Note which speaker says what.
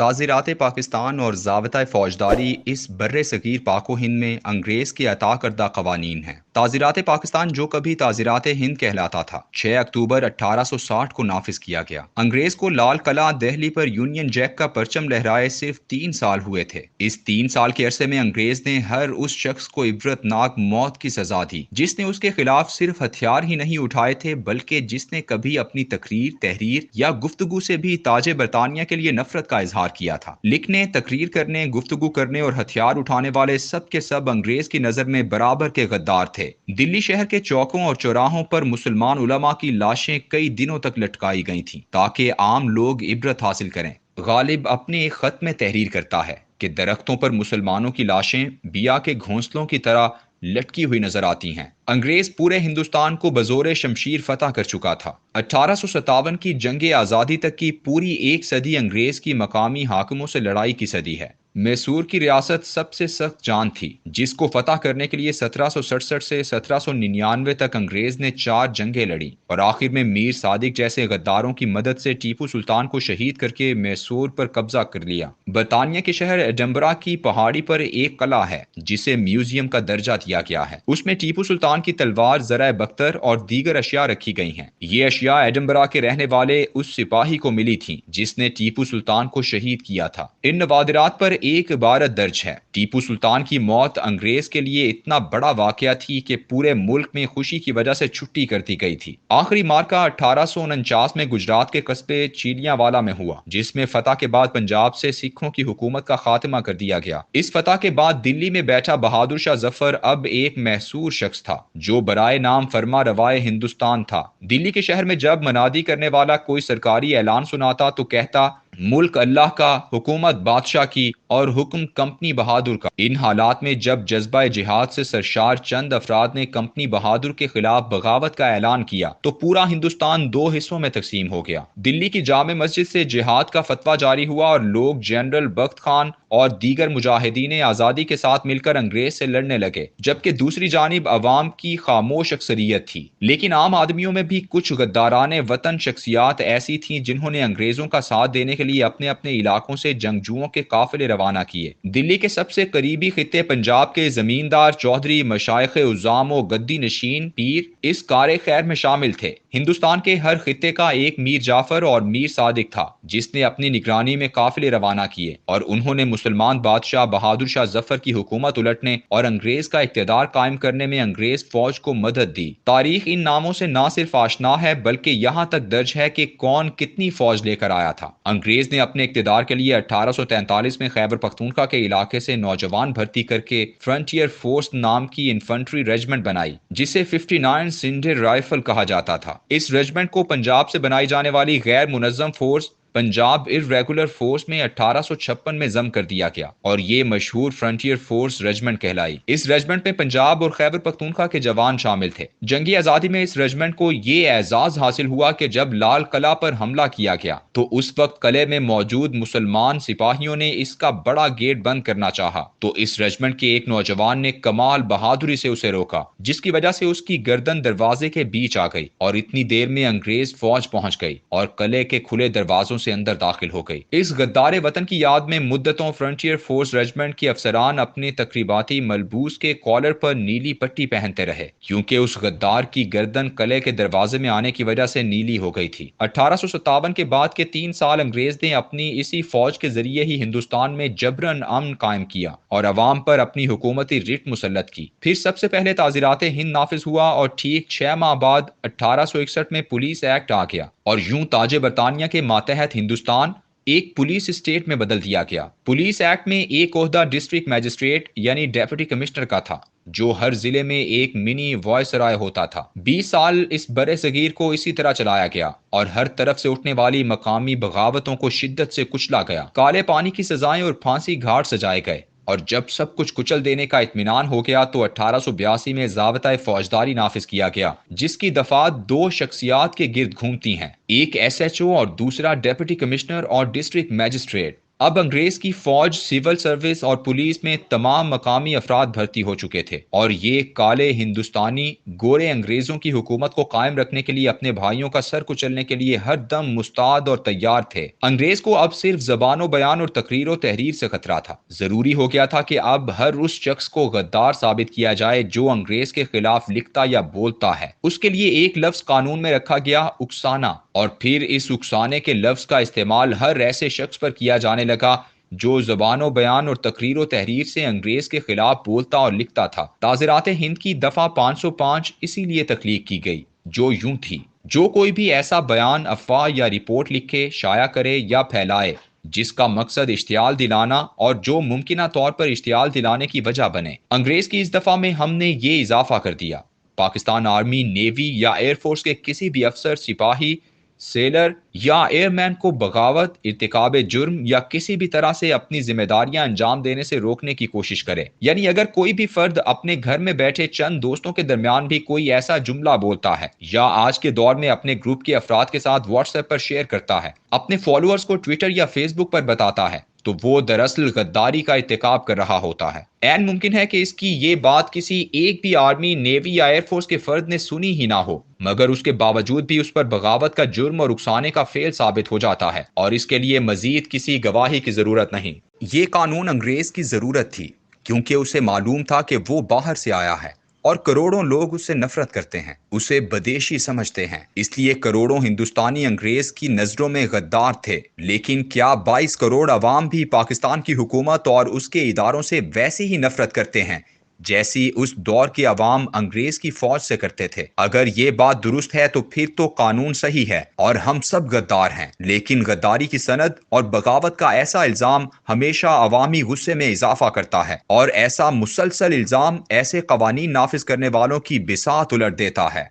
Speaker 1: ताज़ीरात पाकिस्तान और ज़ाब्ता फ़ौजदारी इस बर्रे सगीर पाको हिंद में अंग्रेज़ के अता करदा क़वानीन हैं। ताज़ीरात पाकिस्तान जो कभी ताज़ीरात हिंद कहलाता था 6 अक्टूबर 1860 को नाफिज किया गया। अंग्रेज़ को लाल कला दिल्ली पर यूनियन जैक का परचम लहराए सिर्फ 3 साल हुए थे। इस 3 साल के अरसे में अंग्रेज़ ने हर उस शख्स को इबरतनाक मौत की सजा दी जिसने उसके खिलाफ सिर्फ हथियार ही नहीं उठाए थे, बल्कि जिसने कभी अपनी तकरीर, तहरीर या गुफ्तगू से भी ताजे बरतानिया के लिए नफरत का इजहार किया था। लिखने, तकरीर करने, गुफ्तगू करने और हथियार उठाने वाले सब के सब अंग्रेज की नजर में बराबर के गद्दार थे। दिल्ली शहर के चौकों और चौराहों पर मुसलमान उलमा की लाशें कई दिनों तक लटकाई गई थीं ताकि आम लोग इबरत हासिल करें। गालिब अपने एक खत में तहरीर करता है कि दरख्तों पर मुसलमानों की लाशें बिया के घोंसलों की तरह लटकी हुई नजर आती हैं। अंग्रेज पूरे हिंदुस्तान को बजोरे शमशीर फतह कर चुका था। 1857 की जंग आज़ादी तक की पूरी एक सदी अंग्रेज की मकामी हाकिमों से लड़ाई की सदी है। मैसूर की रियासत सबसे सख्त जान थी, जिसको फतह करने के लिए 1767 से 1799 तक अंग्रेज ने 4 जंगें लड़ी और आखिर में मीर सादिक जैसे गद्दारों की मदद से टीपू सुल्तान को शहीद करके मैसूर पर कब्जा कर लिया। बरतानिया के शहर एडम्बरा की पहाड़ी पर एक कला है जिसे म्यूजियम का दर्जा दिया गया है। उसमें टीपू सुल्तान की तलवार, ज़रा बख्तर और दीगर अशिया रखी गई हैं। ये अशिया एडम्बरा के रहने वाले उस सिपाही को मिली थी जिसने टीपू सुल्तान को शहीद किया था। इन नवादिरात पर एक इबारत दर्ज है। टीपू सुल्तान की मौत अंग्रेज के लिए इतना बड़ा वाकया थी कि पूरे मुल्क में खुशी की वजह से छुट्टी कर दी गई थी। आखिरी मार्का 1849 में गुजरात के कस्बे चीलियांवाला में हुआ, जिसमें फतह के बाद पंजाब से सिखों की हुकूमत का खात्मा कर दिया गया। इस फतह के बाद दिल्ली में बैठा बहादुर शाह जफर अब एक महसूर शख्स था जो बराए नाम फरमा रवाए हिंदुस्तान था। दिल्ली के शहर में जब मनादी करने वाला कोई सरकारी ऐलान सुनाता तो कहता, मुल्क अल्लाह का, हुकूमत बादशाह की और हुक्म कंपनी बहादुर का। इन हालात में जब जज्बा जिहाद से सरशार चंद अफराद ने कंपनी बहादुर के खिलाफ बगावत का ऐलान किया तो पूरा हिंदुस्तान 2 हिस्सों में तकसीम हो गया। दिल्ली की जामे मस्जिद से जिहाद का फतवा जारी हुआ और लोग जनरल बख्त खान और दीगर मुजाहिदीन आज़ादी के साथ मिलकर अंग्रेज से लड़ने लगे, जबकि दूसरी जानिब अवाम की खामोश अक्सरियत थी। लेकिन आम आदमियों में भी कुछ गद्दाराने वतन शख्सियात ऐसी थीं जिन्होंने अंग्रेजों का साथ देने के लिए अपने अपने इलाकों से जंगजुओं के काफिले रवाना किए। दिल्ली के सबसे करीबी खित्ते पंजाब के जमींदार, चौधरी, मशाइख उज़्ज़ाम और गद्दी नशीन पीर इस कारे खैर में शामिल थे। हिंदुस्तान के हर खित्ते का एक मीर जाफर और मीर सादिक था जिसने अपनी निगरानी में काफिले रवाना किए और उन्होंने मुसलमान बादशाह बहादुर शाह जफर की हुकूमत उलटने और अंग्रेज का इक़्तिदार कायम करने में अंग्रेज फौज को मदद दी। तारीख इन नामों से न सिर्फ आशना है बल्कि यहाँ तक दर्ज है कि कौन कितनी फौज लेकर आया था। अंग्रेज ने अपने इक़्तिदार के लिए 1843 में खैबर पख्तूनख्वा के इलाके से नौजवान भर्ती करके फ्रंटियर फोर्स नाम की इन्फेंट्री रेजिमेंट बनाई जिसे 59 सिंधे राइफल कहा जाता था। इस रेजिमेंट को पंजाब से बनाई जाने वाली गैर मुनज़्ज़म फोर्स पंजाब इर्रेगुलर फोर्स में 1856 में जम कर दिया गया और ये मशहूर फ्रंटियर फोर्स रेजिमेंट कहलाई। इस रेजिमेंट में पंजाब और खैबर पख्तूनख्वा के जवान शामिल थे। जंगी आजादी में इस रेजिमेंट को ये एजाज हासिल हुआ कि जब लाल किला पर हमला किया गया तो उस वक्त किले में मौजूद मुसलमान सिपाहियों ने इसका बड़ा गेट बंद करना चाहा तो इस रेजिमेंट के एक नौजवान ने कमाल बहादुरी से उसे रोका, जिसकी वजह से उसकी गर्दन दरवाजे के बीच आ गई और इतनी देर में अंग्रेज फौज पहुंच गई और किले के खुले दरवाजों से अंदर दाखिल हो गई। इस गद्दारे वतन की याद में मुद्दतों फ्रंटियर फोर्स रेजिमेंट के अफसरान अपने तकरीबाती मलबूस के कॉलर पर नीली पट्टी पहनते रहे क्योंकि उस गद्दार की गर्दन किले के दरवाजे में आने की वजह से नीली हो गई थी। 1857 के बाद के 3 साल अंग्रेज ने अपनी इसी फौज के जरिए ही हिंदुस्तान में जबरन अमन कायम किया और अवाम पर अपनी हुकूमती रिट मुसल्लत की। फिर सबसे पहले ताज़ीरात हिंद नाफिज हुआ और ठीक 6 माह बाद 1861 में पुलिस एक्ट आ गया और यूं ताजे बरतानिया के मातहत हिंदुस्तान एक पुलिस स्टेट में बदल दिया गया। पुलिस एक्ट में एक ओहदा डिस्ट्रिक्ट मैजिस्ट्रेट यानी डेप्यूटी कमिश्नर का था जो हर जिले में एक मिनी वॉयसराय होता था। 20 साल इस बड़े सगीर को इसी तरह चलाया गया और हर तरफ से उठने वाली मकामी बगावतों को शिद्दत से कुचला गया। काले पानी की सजाएं और फांसी घाट सजाए गए और जब सब कुछ कुचल देने का इत्मीनान हो गया तो 1882 में ज़ाब्ता फौजदारी नाफिज किया गया जिसकी दफात 2 शख्सियात के गिर्द घूमती हैं, एक SHO और दूसरा डेप्यूटी कमिश्नर और डिस्ट्रिक्ट मैजिस्ट्रेट। अब अंग्रेज की फौज, सिविल सर्विस और पुलिस में तमाम मकामी अफराद भर्ती हो चुके थे और ये काले हिंदुस्तानी गोरे अंग्रेजों की हुकूमत को कायम रखने के लिए अपने भाइयों का सर कुचलने के लिए हर दम मुस्ताद और तैयार थे। अंग्रेज को अब सिर्फ जबानो बयान और तकरीर और तहरीर से खतरा था। जरूरी हो गया था कि अब हर उस शख्स को गद्दार साबित किया जाए जो अंग्रेज के खिलाफ लिखता या बोलता है। उसके लिए एक लफ्ज कानून में रखा गया, उकसाना, और फिर इस उकसाने के लफ्ज का इस्तेमाल हर ऐसे शख्स पर किया जाने लगा जो ज़बानो बयान और तकरीर व तहरीर से अंग्रेज के खिलाफ बोलता और लिखता था। ताज़ीरात हिंद की दफ़ा 505 इसीलिए तख्लीक की गई, जो यूं थी: जो कोई भी ऐसा बयान, अफवाह या रिपोर्ट लिखे, शाया करे या फैलाए जिसका मकसद इश्तियाल दिलाना और जो मुमकिना तौर पर इश्तियाल दिलाने की वजह बने। अंग्रेज की इस दफ़ा में हमने ये इजाफा कर दिया: पाकिस्तान आर्मी, नेवी या एयरफोर्स के किसी भी अफसर, सिपाही, सेलर या एयरमैन को बगावत, इर्तिकाब जुर्म या किसी भी तरह से अपनी जिम्मेदारियां अंजाम देने से रोकने की कोशिश करे। यानी अगर कोई भी फर्द अपने घर में बैठे चंद दोस्तों के दरमियान भी कोई ऐसा जुमला बोलता है या आज के दौर में अपने ग्रुप के अफराद के साथ व्हाट्सएप पर शेयर करता है, अपने फॉलोअर्स को ट्विटर या फेसबुक पर बताता है, तो वो दरअसल गद्दारी का इर्तिकाब कर रहा होता है। ऐन मुमकिन है कि इसकी ये बात किसी एक भी आर्मी, नेवी या एयरफोर्स के फर्द ने सुनी ही ना हो, मगर उसके बावजूद भी उस पर बगावत का जुर्म और उकसाने का फेल साबित हो जाता है और इसके लिए मजीद किसी गवाही की जरूरत नहीं। ये कानून अंग्रेज की जरूरत थी क्योंकि उसे मालूम था कि वो बाहर से आया है और करोड़ों लोग उससे नफरत करते हैं, उसे बदेशी समझते हैं। इसलिए करोड़ों हिंदुस्तानी अंग्रेज की नजरों में गद्दार थे। लेकिन क्या 22 करोड़ अवाम भी पाकिस्तान की हुकूमत और उसके इदारों से वैसी ही नफरत करते हैं जैसी उस दौर के अवाम अंग्रेज की फौज से करते थे? अगर ये बात दुरुस्त है तो फिर तो कानून सही है और हम सब गद्दार हैं। लेकिन गद्दारी की सनद और बगावत का ऐसा इल्जाम हमेशा अवामी गुस्से में इजाफा करता है और ऐसा मुसलसल इल्जाम ऐसे कवानीन नाफिज करने वालों की बिसात उलट देता है।